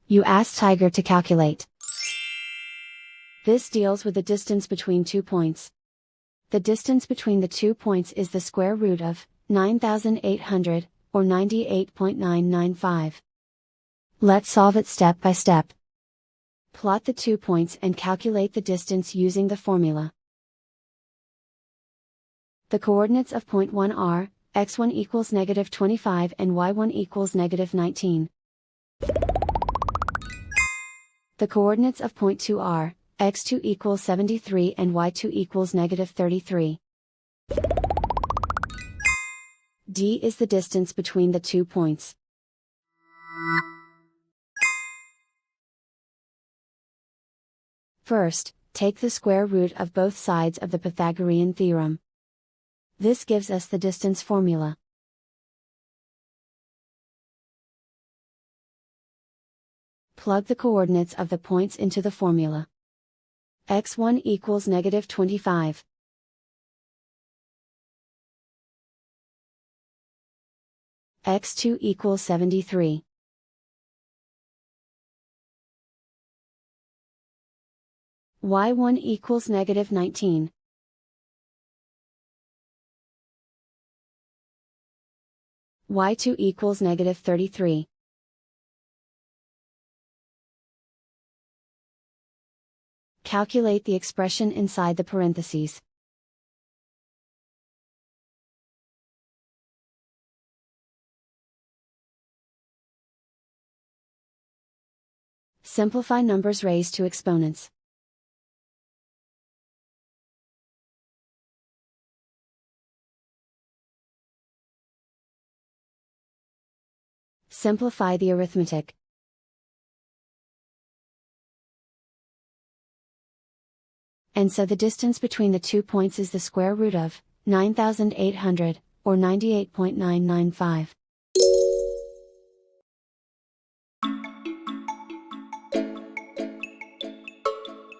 You ask Tiger to calculate. This deals with the distance between 2 points. The distance between the 2 points is the square root of 9,800, or 98.995. Let's solve it step by step. Plot the 2 points and calculate the distance using the formula. The coordinates of point 1 are, x1 equals -25 and y1 equals -19. The coordinates of point 2 are, x2 equals 73 and y2 equals -33. D is the distance between the 2 points. First, take the square root of both sides of the Pythagorean theorem. This gives us the distance formula. Plug the coordinates of the points into the formula. x1 equals -25. x2 equals 73. y1 equals -19. y2 equals -33. Calculate the expression inside the parentheses. Simplify numbers raised to exponents. Simplify the arithmetic. And so the distance between the 2 points is the square root of 9,800, or 98.995.